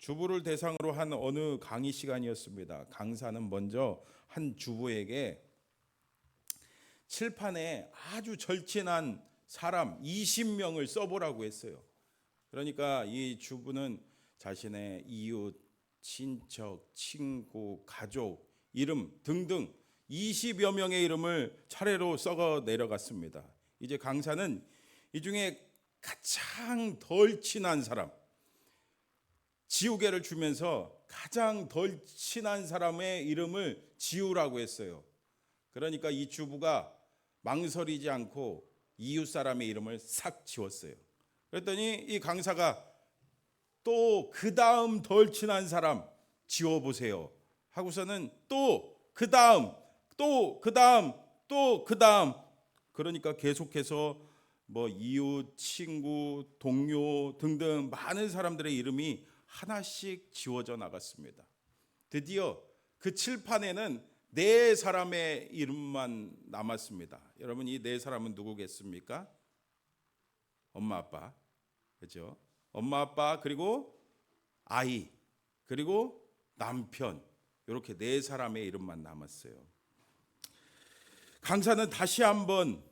주부를 대상으로 한 어느 강의 시간이었습니다. 강사는 먼저 한 주부에게 칠판에 아주 절친한 사람 20명을 써보라고 했어요. 그러니까 이 주부는 자신의 이웃, 친척, 친구, 가족, 이름 등등 20여 명의 이름을 차례로 썩어 내려갔습니다. 이제 강사는 이 중에 가장 덜 친한 사람, 지우개를 주면서 가장 덜 친한 사람의 이름을 지우라고 했어요. 그러니까 이 주부가 망설이지 않고 이웃 사람의 이름을 싹 지웠어요. 그랬더니 이 강사가 또 그 다음 덜 친한 사람 지워보세요 하고서는 또 그 다음, 또 그 다음, 또 그 다음, 그러니까 계속해서 뭐 이웃, 친구, 동료 등등 많은 사람들의 이름이 하나씩 지워져 나갔습니다. 드디어 그 칠판에는 네 사람의 이름만 남았습니다. 여러분, 이 네 사람은 누구겠습니까? 엄마, 아빠, 그렇죠? 엄마, 아빠, 그리고 아이, 그리고 남편, 이렇게 네 사람의 이름만 남았어요. 강사는 다시 한번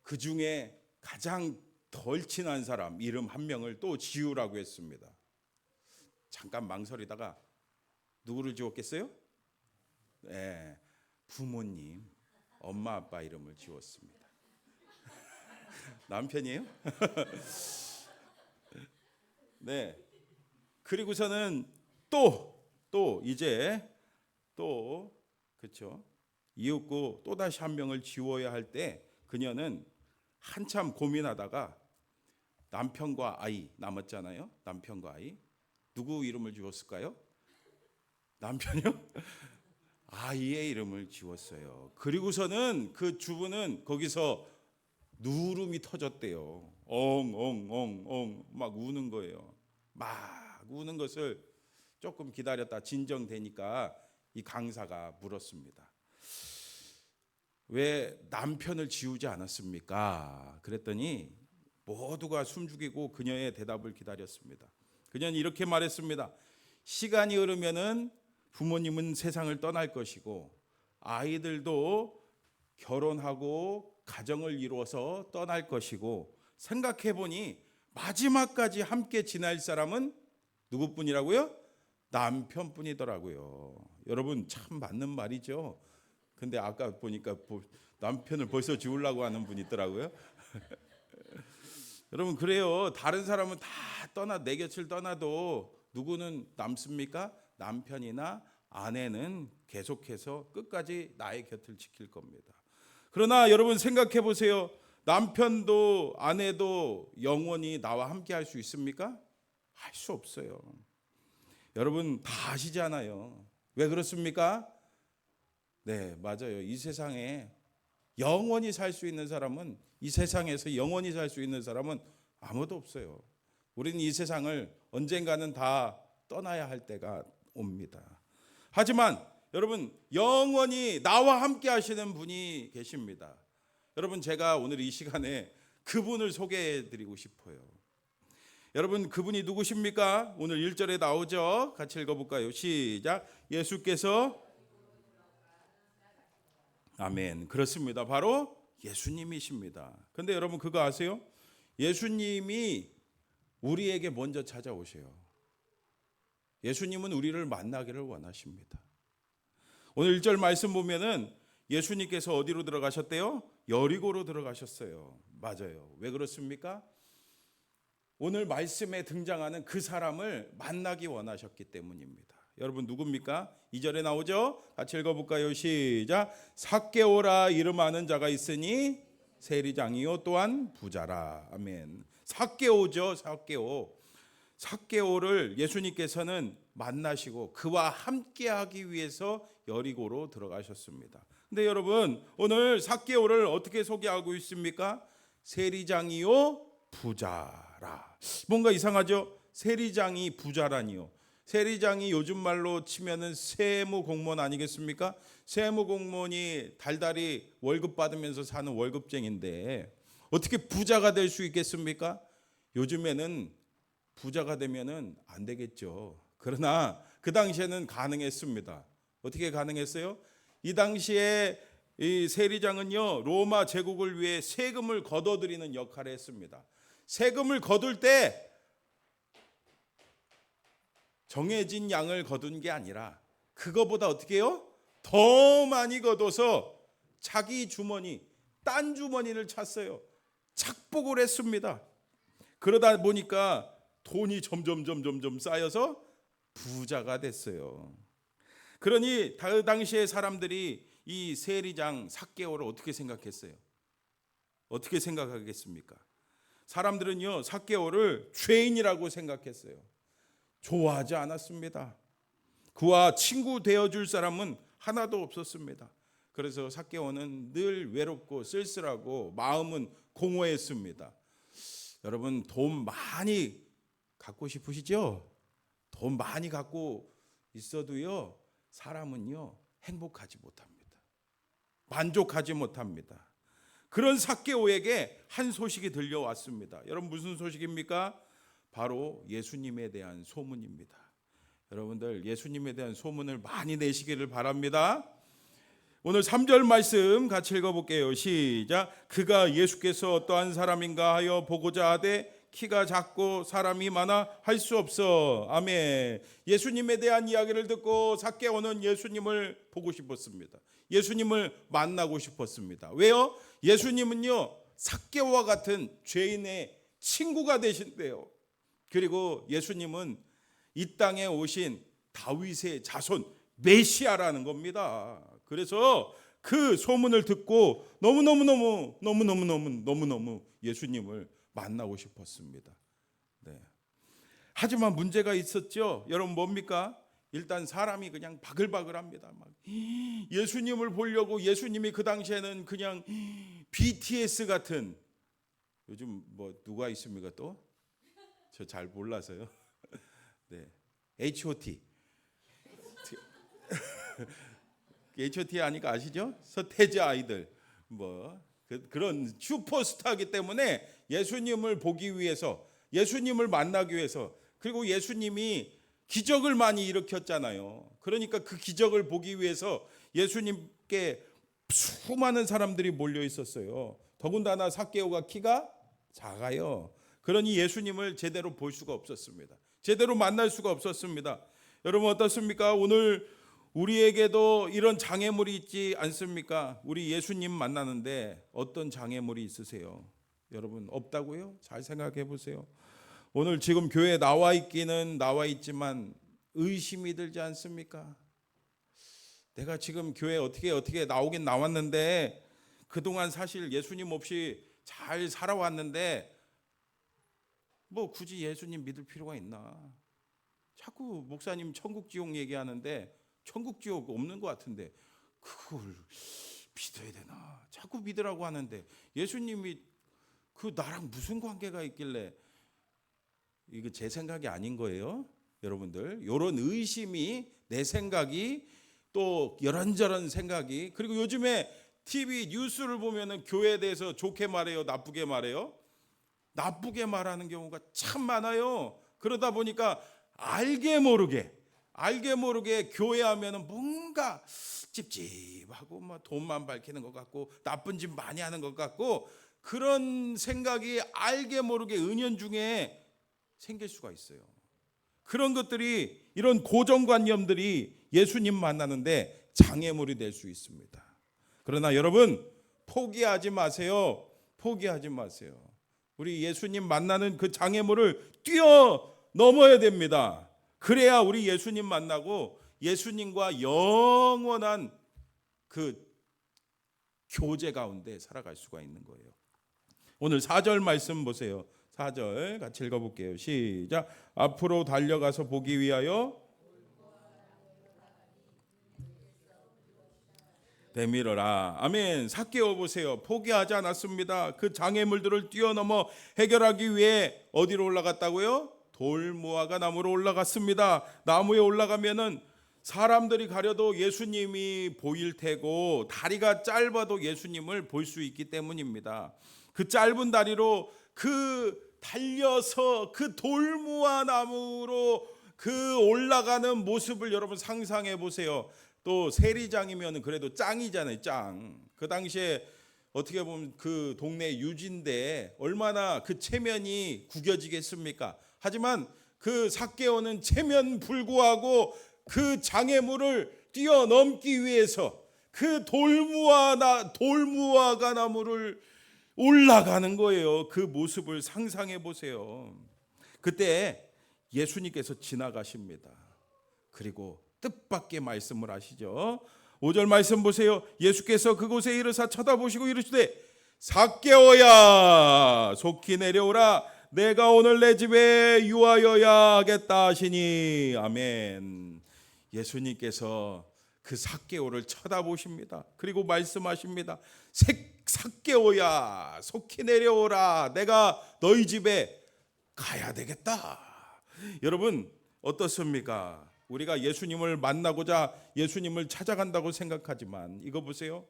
그 중에 가장 덜 친한 사람 이름 한 명을 또 지우라고 했습니다. 잠깐 망설이다가 누구를 지웠겠어요? 네, 부모님, 엄마, 아빠 이름을 지웠습니다. 남편이에요? 네. 그리고서는 또 이제 또 그렇죠. 이윽고 또 다시 한 명을 지워야 할 때 그녀는 한참 고민하다가 남편과 아이 남았잖아요. 남편과 아이 누구 이름을 지웠을까요? 남편이요? 아이의 이름을 지웠어요. 그리고서는 그 주부는 거기서 누름이 터졌대요. 엉엉엉엉 막 우는 거예요. 막 우는 것을 조금 기다렸다 진정되니까 이 강사가 물었습니다. 왜 남편을 지우지 않았습니까? 그랬더니 모두가 숨죽이고 그녀의 대답을 기다렸습니다. 그녀는 이렇게 말했습니다. 시간이 흐르면은 부모님은 세상을 떠날 것이고 아이들도 결혼하고 가정을 이루어서 떠날 것이고 생각해 보니 마지막까지 함께 지낼 사람은 누구뿐이라고요? 남편뿐이더라고요. 여러분 참 맞는 말이죠. 근데 아까 보니까 남편을 벌써 지우려고 하는 분이 있더라고요. 여러분 그래요. 다른 사람은 다 내 곁을 떠나도 누구는 남습니까? 남편이나 아내는 계속해서 끝까지 나의 곁을 지킬 겁니다. 그러나 여러분 생각해 보세요. 남편도 아내도 영원히 나와 함께 할 수 있습니까? 할 수 없어요. 여러분 다 아시잖아요. 왜 그렇습니까? 네, 맞아요. 이 세상에 영원히 살 수 있는 사람은, 이 세상에서 영원히 살 수 있는 사람은 아무도 없어요. 우리는 이 세상을 언젠가는 다 떠나야 할 때가 옵니다. 하지만 여러분 영원히 나와 함께 하시는 분이 계십니다. 여러분 제가 오늘 이 시간에 그분을 소개해 드리고 싶어요. 여러분 그분이 누구십니까? 오늘 1절에 나오죠. 같이 읽어볼까요? 시작. 예수께서 아멘. 그렇습니다. 바로 예수님이십니다. 근데 여러분 그거 아세요? 예수님이 우리에게 먼저 찾아오세요. 예수님은 우리를 만나기를 원하십니다. 오늘 1절 말씀 보면은 예수님께서 어디로 들어가셨대요? 여리고로 들어가셨어요. 맞아요. 왜 그렇습니까? 오늘 말씀에 등장하는 그 사람을 만나기 원하셨기 때문입니다. 여러분 누굽니까? 2절에 나오죠? 같이 읽어볼까요? 시작. 삭개오라 이름 아는 자가 있으니 세리장이요 또한 부자라. 아멘. 삭개오죠. 삭개오를 예수님께서는 만나시고 그와 함께하기 위해서 여리고로 들어가셨습니다. 근데 여러분 오늘 삭개오를 어떻게 소개하고 있습니까? 세리장이요 부자라. 뭔가 이상하죠? 세리장이 부자라니요. 세리장이 요즘 말로 치면은 세무 공무원 아니겠습니까? 세무 공무원이 달달이 월급 받으면서 사는 월급쟁인데 어떻게 부자가 될 수 있겠습니까? 요즘에는 부자가 되면은 안 되겠죠. 그러나 그 당시에는 가능했습니다. 어떻게 가능했어요? 이 당시에 이 세리장은요, 로마 제국을 위해 세금을 걷어들이는 역할을 했습니다. 세금을 거둘 때 정해진 양을 거둔 게 아니라 그거보다 어떻게 해요? 더 많이 거둬서 자기 주머니, 딴 주머니를 찼어요. 착복을 했습니다. 그러다 보니까 돈이 점점 쌓여서 부자가 됐어요. 그러니 그 당시에 사람들이 이 세리장 삭개오를 어떻게 생각했어요? 어떻게 생각하겠습니까? 사람들은요, 삭개오를 죄인이라고 생각했어요. 좋아하지 않았습니다. 그와 친구 되어줄 사람은 하나도 없었습니다. 그래서 삭개오는 늘 외롭고 쓸쓸하고 마음은 공허했습니다. 여러분, 돈 많이 갖고 싶으시죠? 돈 많이 갖고 있어도요, 사람은요, 행복하지 못합니다. 만족하지 못합니다. 그런 삭개오에게 한 소식이 들려왔습니다. 여러분, 무슨 소식입니까? 바로 예수님에 대한 소문입니다. 여러분들, 예수님에 대한 소문을 많이 내시기를 바랍니다. 오늘 3절 말씀 같이 읽어볼게요. 시작. 그가 예수께서 어떠한 사람인가 하여 보고자 하되 키가 작고 사람이 많아 할 수 없어. 아멘. 예수님에 대한 이야기를 듣고 삭개오는 예수님을 보고 싶었습니다. 예수님을 만나고 싶었습니다. 왜요? 예수님은요, 삭개오와 같은 죄인의 친구가 되신대요. 그리고 예수님은 이 땅에 오신 다윗의 자손 메시아라는 겁니다. 그래서 그 소문을 듣고 너무너무 예수님을 만나고 싶었습니다. 네. 하지만 문제가 있었죠. 여러분, 뭡니까? 일단 사람이 그냥 바글바글합니다. 막 예수님을 보려고, 예수님이 그 당시에는 그냥 BTS 같은, 요즘 뭐 누가 있습니까 또? 저 잘 몰라서요. 네, H.O.T. H.O.T 아니까 아시죠? 서태지 아이들 뭐 그런 슈퍼스타이기 때문에 예수님을 보기 위해서, 예수님을 만나기 위해서, 그리고 예수님이 기적을 많이 일으켰잖아요. 그러니까 그 기적을 보기 위해서 예수님께 수많은 사람들이 몰려 있었어요. 더군다나 삭개오가 키가 작아요. 그러니 예수님을 제대로 볼 수가 없었습니다. 제대로 만날 수가 없었습니다. 여러분, 어떻습니까? 오늘 우리에게도 이런 장애물이 있지 않습니까? 우리 예수님 만나는데 어떤 장애물이 있으세요? 여러분, 없다고요? 잘 생각해 보세요. 오늘 지금 교회에 나와 있기는 나와 있지만 의심이 들지 않습니까? 내가 지금 교회에 어떻게 나오긴 나왔는데 그동안 사실 예수님 없이 잘 살아왔는데 뭐 굳이 예수님 믿을 필요가 있나? 자꾸 목사님 천국 지옥 얘기하는데 천국 지옥 없는 것 같은데 그걸 믿어야 되나? 자꾸 믿으라고 하는데 예수님이 그 나랑 무슨 관계가 있길래? 이거 제 생각이 아닌 거예요. 여러분들, 이런 의심이, 내 생각이, 또 이런저런 생각이, 그리고 요즘에 TV 뉴스를 보면은 교회에 대해서 좋게 말해요, 나쁘게 말해요? 나쁘게 말하는 경우가 참 많아요. 그러다 보니까 알게 모르게 교회 하면은 뭔가 찝찝하고 뭐 돈만 밝히는 것 같고 나쁜 짓 많이 하는 것 같고, 그런 생각이 알게 모르게 은연중에 생길 수가 있어요. 그런 것들이, 이런 고정관념들이 예수님 만나는데 장애물이 될 수 있습니다. 그러나 여러분, 포기하지 마세요. 포기하지 마세요. 우리 예수님 만나는 그 장애물을 뛰어넘어야 됩니다. 그래야 우리 예수님 만나고 예수님과 영원한 그 교제 가운데 살아갈 수가 있는 거예요. 오늘 4절 말씀 보세요. 4절 같이 읽어볼게요. 시작. 앞으로 달려가서 보기 위하여 내밀어라. 아멘. 삭개오 보세요. 포기하지 않았습니다. 그 장애물들을 뛰어넘어 해결하기 위해 어디로 올라갔다고요? 돌무화과 나무로 올라갔습니다. 나무에 올라가면은 사람들이 가려도 예수님이 보일 테고 다리가 짧아도 예수님을 볼 수 있기 때문입니다. 그 짧은 다리로 그 달려서 그 돌무화 나무로 그 올라가는 모습을 여러분 상상해 보세요. 또 세리장이면 그래도 짱이잖아요, 짱. 그 당시에 어떻게 보면 그 동네 유지인데 얼마나 그 체면이 구겨지겠습니까? 하지만 그 삭개오는 체면 불구하고 그 장애물을 뛰어넘기 위해서 그 돌무화가 나무를 올라가는 거예요. 그 모습을 상상해 보세요. 그때 예수님께서 지나가십니다. 그리고 뜻밖의 말씀을 하시죠. 5절 말씀 보세요. 예수께서 그곳에 이르사 쳐다보시고 이르시되 삭개오야 속히 내려오라 내가 오늘 내 집에 유하여야 하겠다 하시니 아멘. 예수님께서 그 삭개오를 쳐다보십니다. 그리고 말씀하십니다. 삭개오야 속히 내려오라 내가 너희 집에 가야 되겠다. 여러분 어떻습니까? 우리가 예수님을 만나고자 예수님을 찾아간다고 생각하지만 이거 보세요.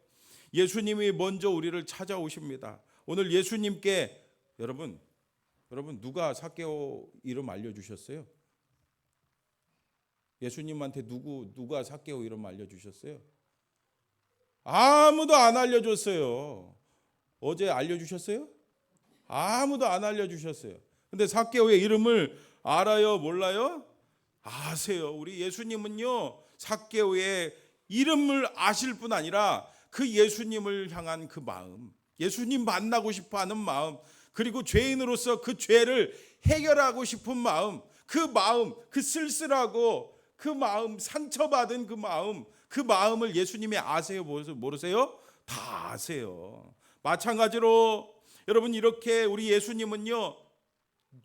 예수님이 먼저 우리를 찾아오십니다. 오늘 예수님께 여러분 누가 삭개오 이름 알려주셨어요? 예수님한테 누가 삭개오 이름 알려주셨어요? 아무도 안 알려줬어요. 어제 알려주셨어요? 아무도 안 알려주셨어요. 근데 삭개오의 이름을 알아요? 몰라요? 아세요. 우리 예수님은요 삭개오의 이름을 아실 뿐 아니라 그 예수님을 향한 그 마음, 예수님 만나고 싶어하는 마음, 그리고 죄인으로서 그 죄를 해결하고 싶은 마음, 그 쓸쓸하고 그 마음, 상처받은 그 마음을 예수님이 아세요? 모르세요? 다 아세요. 마찬가지로 여러분 이렇게 우리 예수님은요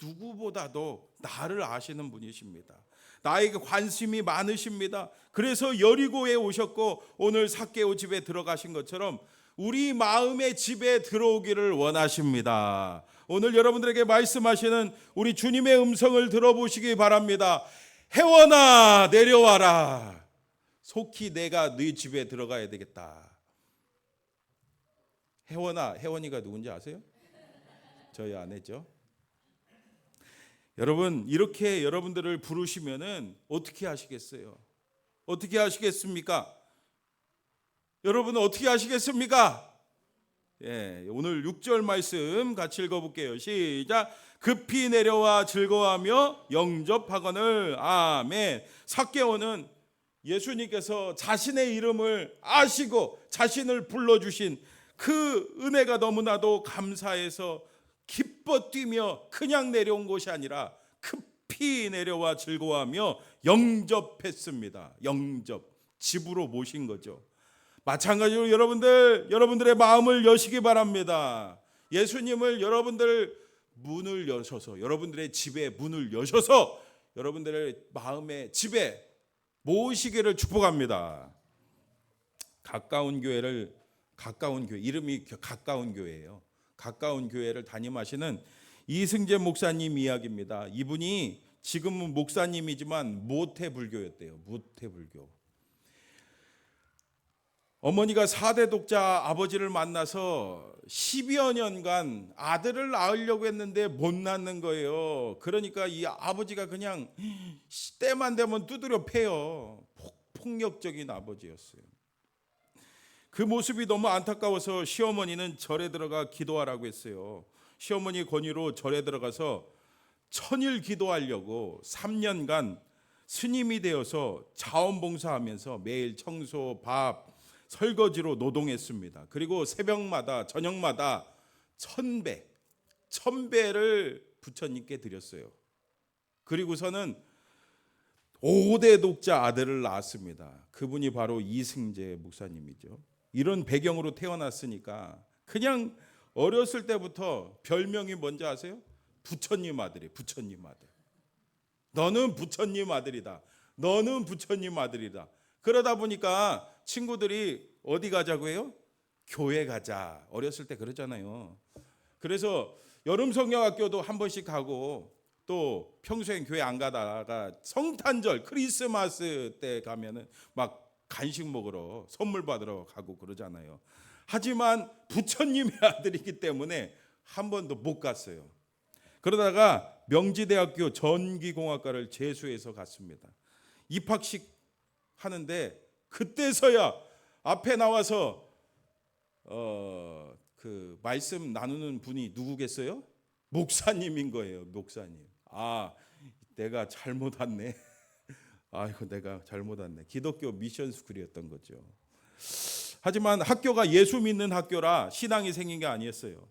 누구보다도 나를 아시는 분이십니다. 나에게 관심이 많으십니다. 그래서 여리고에 오셨고 오늘 삭개오 집에 들어가신 것처럼 우리 마음의 집에 들어오기를 원하십니다. 오늘 여러분들에게 말씀하시는 우리 주님의 음성을 들어보시기 바랍니다. 혜원아 내려와라. 속히 내가 네 집에 들어가야 되겠다. 혜원이가 누군지 아세요? 저희 아내죠. 여러분 이렇게 여러분들을 부르시면은 어떻게 하시겠어요? 어떻게 하시겠습니까? 여러분은 어떻게 하시겠습니까? 예, 오늘 6절 말씀 같이 읽어볼게요. 시작. 급히 내려와 즐거워하며 영접하거늘. 아멘. 삭개오는 예수님께서 자신의 이름을 아시고 자신을 불러주신 그 은혜가 너무나도 감사해서 기뻐 뛰며 그냥 내려온 것이 아니라 급히 내려와 즐거워하며 영접했습니다. 집으로 모신 거죠. 마찬가지로 여러분들의 마음을 여시기 바랍니다. 예수님을 여러분들의 집에 문을 여셔서 여러분들의 마음의 집에 모시기를 축복합니다. 가까운 교회, 이름이 가까운 교회예요. 가까운 교회를 담임하시는 이승재 목사님 이야기입니다. 이분이 지금은 목사님이지만 모태불교였대요. 모태불교. 어머니가 4대 독자 아버지를 만나서 10여 년간 아들을 낳으려고 했는데 못 낳는 거예요. 그러니까 이 아버지가 그냥 때만 되면 두드려 패요. 폭력적인 아버지였어요. 그 모습이 너무 안타까워서 시어머니는 절에 들어가 기도하라고 했어요. 시어머니 권유로 절에 들어가서 천일 기도하려고 3년간 스님이 되어서 자원봉사하면서 매일 청소, 밥, 설거지로 노동했습니다. 그리고 새벽마다 저녁마다 1000배를 부처님께 드렸어요. 그리고서는 5대 독자 아들을 낳았습니다. 그분이 바로 이승재 목사님이죠. 이런 배경으로 태어났으니까 그냥 어렸을 때부터 별명이 뭔지 아세요? 부처님 아들이 부처님 아들. 너는 부처님 아들이다. 너는 부처님 아들이다. 그러다 보니까 친구들이 어디 가자고 해요? 교회 가자. 어렸을 때 그러잖아요. 그래서 여름 성경학교도 한 번씩 가고 또 평소엔 교회 안 가다가 성탄절 크리스마스 때 가면은 막 간식 먹으러 선물 받으러 가고 그러잖아요. 하지만 부처님의 아들이기 때문에 한 번도 못 갔어요. 그러다가 명지대학교 전기공학과를 재수해서 갔습니다. 입학식 하는데 그때서야 앞에 나와서 그 말씀 나누는 분이 누구겠어요? 목사님인 거예요. 목사님. 내가 잘못 왔네. 아이고, 내가 잘못 왔네. 기독교 미션 스쿨이었던 거죠. 하지만 학교가 예수 믿는 학교라 신앙이 생긴 게 아니었어요.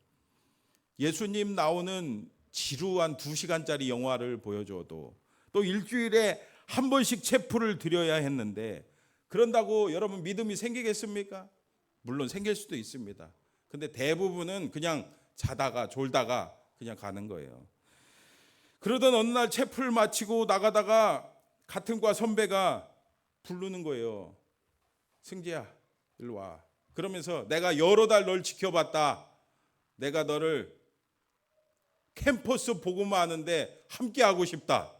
예수님 나오는 지루한 2시간짜리 영화를 보여줘도 또 일주일에 한 번씩 체프를 드려야 했는데, 그런다고 여러분 믿음이 생기겠습니까? 물론 생길 수도 있습니다. 근데 대부분은 그냥 자다가 졸다가 그냥 가는 거예요. 그러던 어느 날 체프를 마치고 나가다가 같은 과 선배가 부르는 거예요. 승재야, 일로 와. 그러면서 내가 여러 달 널 지켜봤다. 내가 너를 캠퍼스 복음화 하는데 함께 하고 싶다.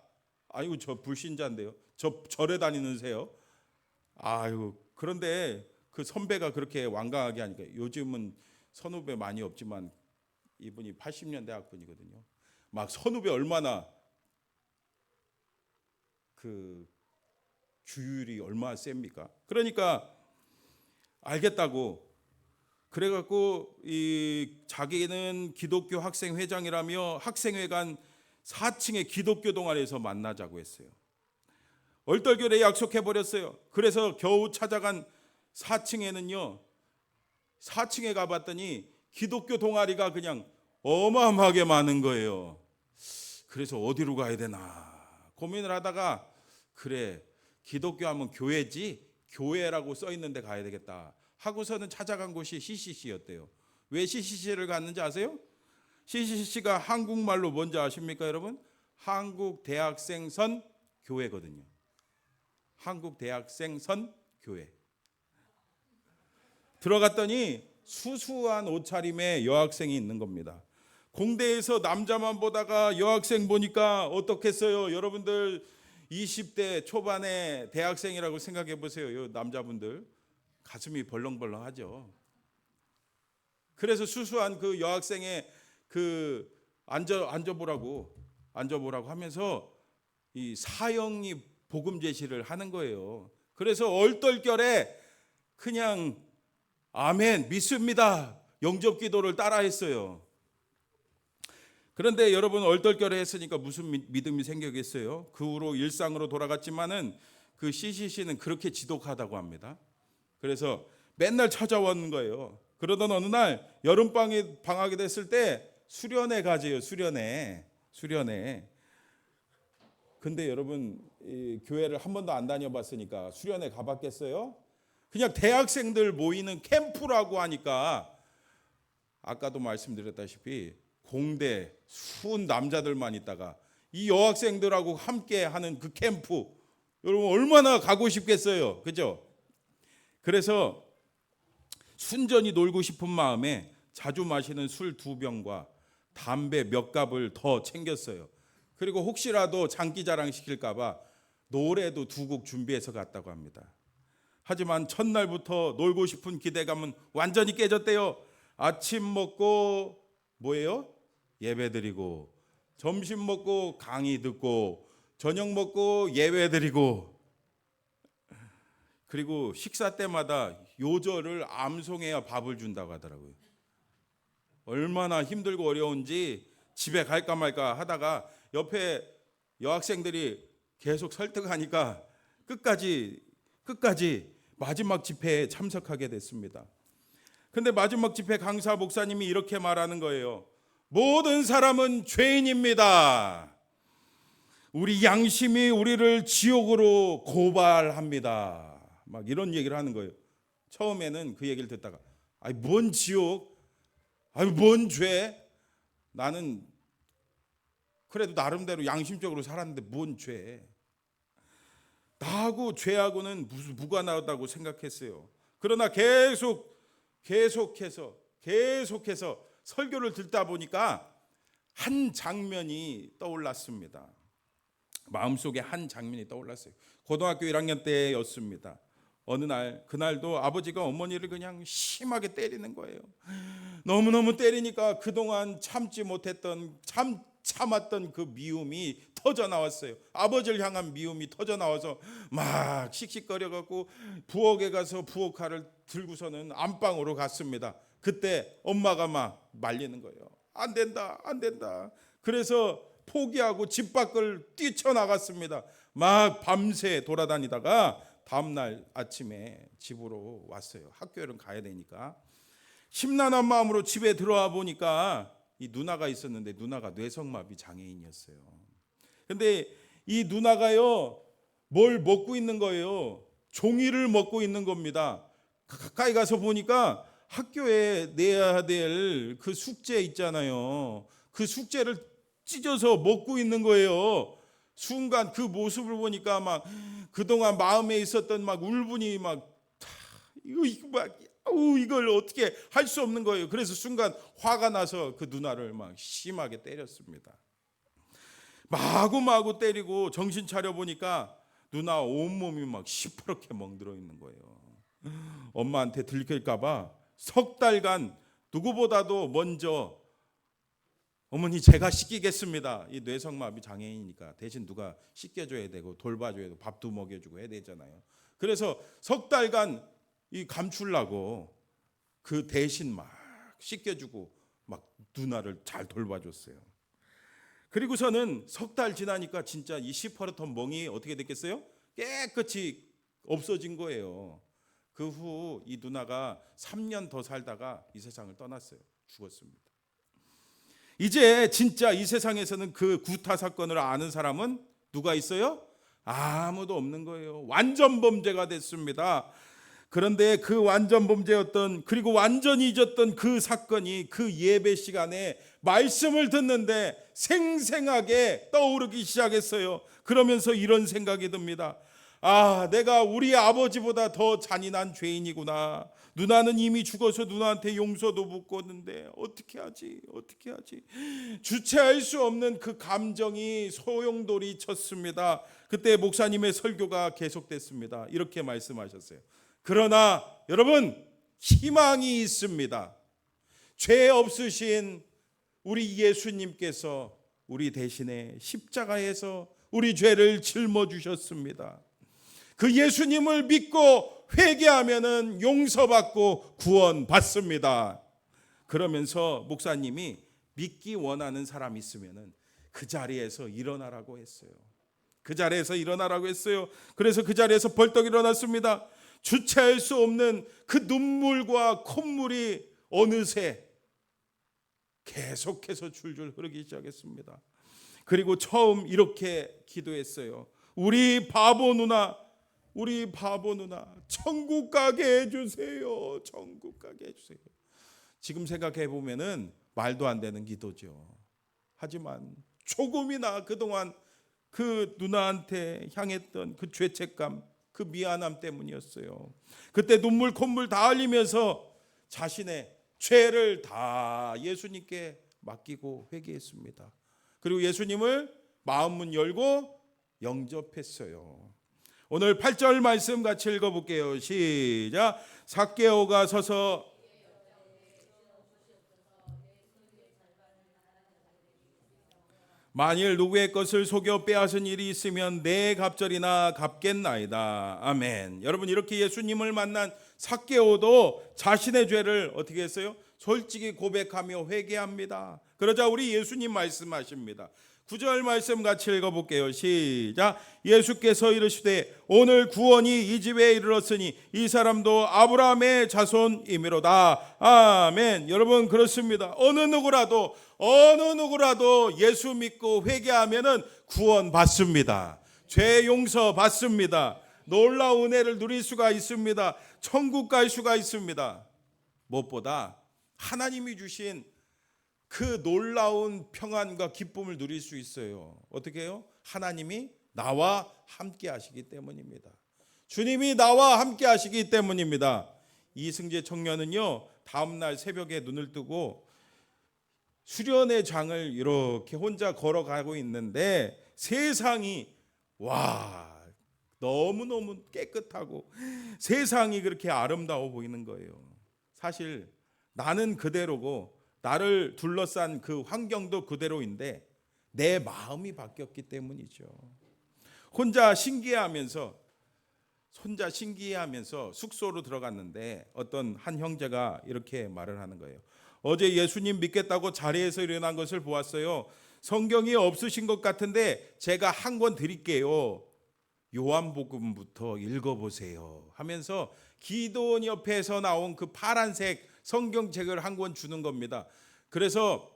아이고, 저 불신자인데요. 저 절에 다니는 새요. 아이고, 그런데 그 선배가 그렇게 완강하게 하니까, 요즘은 선후배 많이 없지만 이분이 80년대 학번이거든요. 막 선후배 얼마나 그 주율이 얼마나 셉니까? 그러니까 알겠다고 그래갖고 자기는 기독교 학생회장이라며 학생회관 4층의 기독교 동아리에서 만나자고 했어요. 얼떨결에 약속해버렸어요. 그래서 겨우 찾아간 4층에는요, 4층에 가봤더니 기독교 동아리가 그냥 어마어마하게 많은 거예요. 그래서 어디로 가야 되나 고민을 하다가, 그래, 기독교 하면 교회지, 교회라고 써 있는 데 가야 되겠다 하고서는 찾아간 곳이 CCC였대요. 왜 CCC를 갔는지 아세요? CCC가 한국말로 뭔지 아십니까, 여러분? 한국대학생선 교회거든요. 한국대학생선 교회. 들어갔더니 수수한 옷차림의 여학생이 있는 겁니다. 공대에서 남자만 보다가 여학생 보니까 어떻겠어요? 여러분들 20대 초반의 대학생이라고 생각해 보세요. 남자분들 가슴이 벌렁벌렁하죠. 그래서 수수한 그 여학생의 그 앉아보라고 하면서 이 사형이 복음 제시를 하는 거예요. 그래서 얼떨결에 그냥 아멘 믿습니다 영접 기도를 따라했어요. 그런데 여러분, 얼떨결에 했으니까 무슨 믿음이 생기겠어요? 그 후로 일상으로 돌아갔지만은 그 CCC는 그렇게 지독하다고 합니다. 그래서 맨날 찾아오는 거예요. 그러던 어느 날 방학이 됐을 때 수련회 가재요. 수련회. 근데 여러분, 이 교회를 한 번도 안 다녀봤으니까 수련회 가봤겠어요? 그냥 대학생들 모이는 캠프라고 하니까, 아까도 말씀드렸다시피 공대 순 남자들만 있다가 이 여학생들하고 함께 하는 그 캠프, 여러분 얼마나 가고 싶겠어요, 그죠? 그래서 순전히 놀고 싶은 마음에 자주 마시는 술 2병과 담배 몇 갑을 더 챙겼어요. 그리고 혹시라도 장기자랑 시킬까봐 노래도 2곡 준비해서 갔다고 합니다. 하지만 첫날부터 놀고 싶은 기대감은 완전히 깨졌대요. 아침 먹고 뭐예요? 예배드리고, 점심 먹고 강의 듣고, 저녁 먹고 예배드리고, 그리고 식사 때마다 요절을 암송해야 밥을 준다고 하더라고요. 얼마나 힘들고 어려운지 집에 갈까 말까 하다가 옆에 여학생들이 계속 설득하니까 끝까지 마지막 집회에 참석하게 됐습니다. 근데 마지막 집회 강사 목사님이 이렇게 말하는 거예요. 모든 사람은 죄인입니다. 우리 양심이 우리를 지옥으로 고발합니다. 막 이런 얘기를 하는 거예요. 처음에는 그 얘기를 듣다가, 아니 뭔 지옥? 아니 뭔 죄? 나는 그래도 나름대로 양심적으로 살았는데 뭔 죄? 나하고 죄하고는 무슨 무관하다고 생각했어요. 그러나 계속해서 설교를 듣다 보니까 한 장면이 떠올랐습니다. 마음속에 한 장면이 떠올랐어요. 고등학교 1학년 때였습니다. 어느 날 그날도 아버지가 어머니를 그냥 심하게 때리는 거예요. 너무너무 때리니까 그동안 참았던 그 미움이 터져 나왔어요. 아버지를 향한 미움이 터져 나와서 막 씩씩거려 갖고 부엌에 가서 부엌 칼을 들고서는 안방으로 갔습니다. 그때 엄마가 막 말리는 거예요. 안 된다, 안 된다. 그래서 포기하고 집 밖을 뛰쳐나갔습니다. 막 밤새 돌아다니다가 다음날 아침에 집으로 왔어요. 학교를 가야 되니까. 심란한 마음으로 집에 들어와 보니까 이 누나가 있었는데 누나가 뇌성마비 장애인이었어요. 근데 이 누나가요, 뭘 먹고 있는 거예요? 종이를 먹고 있는 겁니다. 가까이 가서 보니까 학교에 내야 될 그 숙제 있잖아요. 그 숙제를 찢어서 먹고 있는 거예요. 순간 그 모습을 보니까 막 그동안 마음에 있었던 막 울분이 이걸 어떻게 할 수 없는 거예요. 그래서 순간 화가 나서 그 누나를 막 심하게 때렸습니다. 마구마구 때리고 정신 차려 보니까 누나 온몸이 막 시퍼렇게 멍들어 있는 거예요. 엄마한테 들킬까 봐 석 달간 누구보다도 먼저 어머니 제가 씻기겠습니다. 이 뇌성마비 장애인이니까 대신 누가 씻겨줘야 되고 돌봐줘야 되고 밥도 먹여주고 해야 되잖아요. 그래서 석 달간 이 감추려고 그 대신 막 씻겨주고 막 누나를 잘 돌봐줬어요. 그리고서는 석 달 지나니까 진짜 이 시퍼렇던 멍이 어떻게 됐겠어요? 깨끗이 없어진 거예요. 그 후 이 누나가 3년 더 살다가 이 세상을 떠났어요. 죽었습니다. 이제 진짜 이 세상에서는 그 구타 사건을 아는 사람은 누가 있어요? 아무도 없는 거예요. 완전 범죄가 됐습니다. 그런데 그 완전 범죄였던, 그리고 완전히 잊었던 그 사건이 그 예배 시간에 말씀을 듣는데 생생하게 떠오르기 시작했어요. 그러면서 이런 생각이 듭니다. 아, 내가 우리 아버지보다 더 잔인한 죄인이구나. 누나는 이미 죽어서 누나한테 용서도 못 줬는데 어떻게 하지? 주체할 수 없는 그 감정이 소용돌이 쳤습니다. 그때 목사님의 설교가 계속됐습니다. 이렇게 말씀하셨어요. 그러나 여러분, 희망이 있습니다. 죄 없으신 우리 예수님께서 우리 대신에 십자가에서 우리 죄를 짊어주셨습니다. 그 예수님을 믿고 회개하면은 용서받고 구원받습니다. 그러면서 목사님이 믿기 원하는 사람 있으면은 그 자리에서 일어나라고 했어요. 그래서 그 자리에서 벌떡 일어났습니다. 주체할 수 없는 그 눈물과 콧물이 어느새 계속해서 줄줄 흐르기 시작했습니다. 그리고 처음 이렇게 기도했어요. 우리 바보 누나 천국 가게 해주세요. 지금 생각해 보면은 말도 안 되는 기도죠. 하지만 조금이나 그동안 그 누나한테 향했던 그 죄책감, 그 미안함 때문이었어요. 그때 눈물 콧물 다 흘리면서 자신의 죄를 다 예수님께 맡기고 회개했습니다. 그리고 예수님을 마음문 열고 영접했어요. 오늘 8절 말씀 같이 읽어볼게요. 시작. 삭개오가 서서 만일 누구의 것을 속여 빼앗은 일이 있으면 내 갑절이나 갚겠나이다. 아멘. 여러분, 이렇게 예수님을 만난 삭개오도 자신의 죄를 어떻게 했어요? 솔직히 고백하며 회개합니다. 그러자 우리 예수님 말씀하십니다. 9절 말씀 같이 읽어볼게요. 시작. 예수께서 이르시되 오늘 구원이 이 집에 이르렀으니 이 사람도 아브라함의 자손이미로다. 아멘. 여러분, 그렇습니다. 어느 누구라도 예수 믿고 회개하면은 구원 받습니다. 죄 용서 받습니다. 놀라운 은혜를 누릴 수가 있습니다. 천국 갈 수가 있습니다. 무엇보다 하나님이 주신 그 놀라운 평안과 기쁨을 누릴 수 있어요. 어떻게 해요? 하나님이 나와 함께 하시기 때문입니다. 주님이 나와 함께 하시기 때문입니다. 이승재 청년은요, 다음날 새벽에 눈을 뜨고 수련의 장을 이렇게 혼자 걸어가고 있는데 세상이 너무너무 깨끗하고 세상이 그렇게 아름다워 보이는 거예요. 사실 나는 그대로고 나를 둘러싼 그 환경도 그대로인데 내 마음이 바뀌었기 때문이죠. 혼자 신기해하면서 숙소로 들어갔는데 어떤 한 형제가 이렇게 말을 하는 거예요. 어제 예수님 믿겠다고 자리에서 일어난 것을 보았어요. 성경이 없으신 것 같은데 제가 한 권 드릴게요. 요한복음부터 읽어보세요 하면서 기도원 옆에서 나온 그 파란색 성경책을 한 권 주는 겁니다. 그래서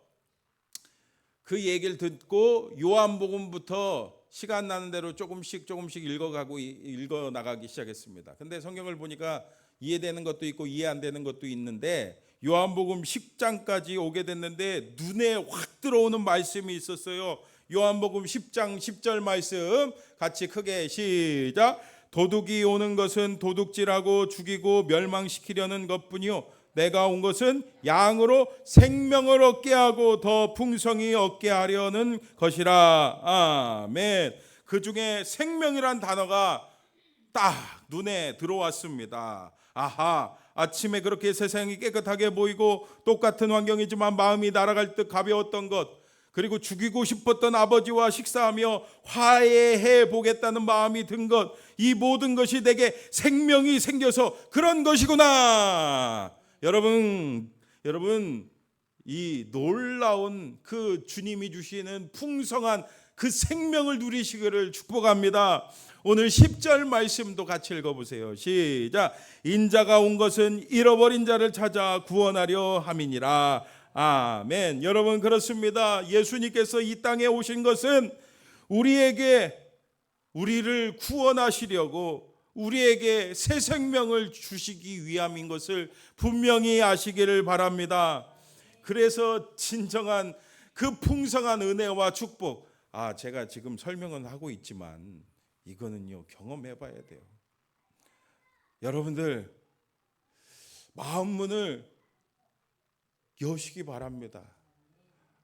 그 얘기를 듣고 요한복음부터 시간 나는 대로 조금씩 읽어 나가기 시작했습니다. 근데 성경을 보니까 이해되는 것도 있고 이해 안 되는 것도 있는데 요한복음 10장까지 오게 됐는데 눈에 확 들어오는 말씀이 있었어요. 요한복음 10장 10절 말씀 같이 크게 시작. 도둑이 오는 것은 도둑질하고 죽이고 멸망시키려는 것뿐이요 내가 온 것은 양으로 생명을 얻게 하고 더 풍성히 얻게 하려는 것이라. 아멘. 그 중에 생명이란 단어가 딱 눈에 들어왔습니다. 아하, 아침에 그렇게 세상이 깨끗하게 보이고 똑같은 환경이지만 마음이 날아갈 듯 가벼웠던 것, 그리고 죽이고 싶었던 아버지와 식사하며 화해해 보겠다는 마음이 든 것, 이 모든 것이 내게 생명이 생겨서 그런 것이구나. 여러분, 이 놀라운 그 주님이 주시는 풍성한 그 생명을 누리시기를 축복합니다. 오늘 10절 말씀도 같이 읽어보세요. 시작. 인자가 온 것은 잃어버린 자를 찾아 구원하려 함이니라. 아멘. 여러분, 그렇습니다. 예수님께서 이 땅에 오신 것은 우리를 구원하시려고 우리에게 새 생명을 주시기 위함인 것을 분명히 아시기를 바랍니다. 그래서 진정한 그 풍성한 은혜와 축복, 제가 지금 설명은 하고 있지만 이거는요 경험해 봐야 돼요. 여러분들 마음 문을 여시기 바랍니다.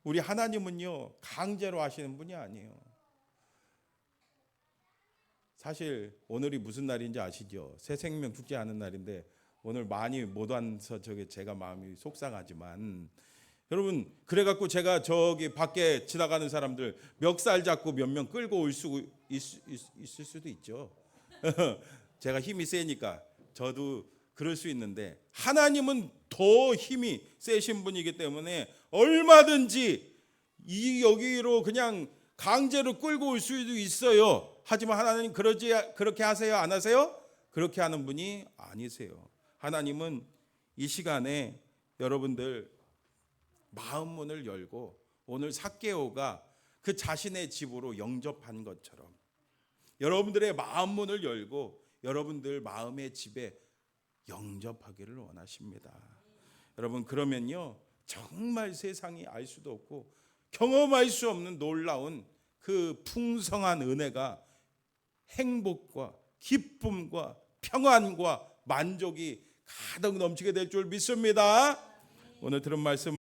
우리 하나님은요 강제로 하시는 분이 아니에요. 사실 오늘이 무슨 날인지 아시죠? 새 생명 축제하는 날인데 오늘 많이 못 와서 제가 마음이 속상하지만, 여러분 그래갖고 제가 저기 밖에 지나가는 사람들 멱살 잡고 몇 명 끌고 올 수 있을 수도 있죠. 제가 힘이 세니까 저도 그럴 수 있는데, 하나님은 더 힘이 세신 분이기 때문에 얼마든지 여기로 그냥 강제로 끌고 올 수도 있어요. 하지만 하나님 그렇게 하세요? 안 하세요? 그렇게 하는 분이 아니세요. 하나님은 이 시간에 여러분들 마음 문을 열고 오늘 삭개오가 그 자신의 집으로 영접한 것처럼 여러분들의 마음 문을 열고 여러분들 마음의 집에 영접하기를 원하십니다. 여러분, 그러면요 정말 세상이 알 수도 없고 경험할 수 없는 놀라운 그 풍성한 은혜가 행복과 기쁨과 평안과 만족이 가득 넘치게 될 줄 믿습니다. 오늘 들은 말씀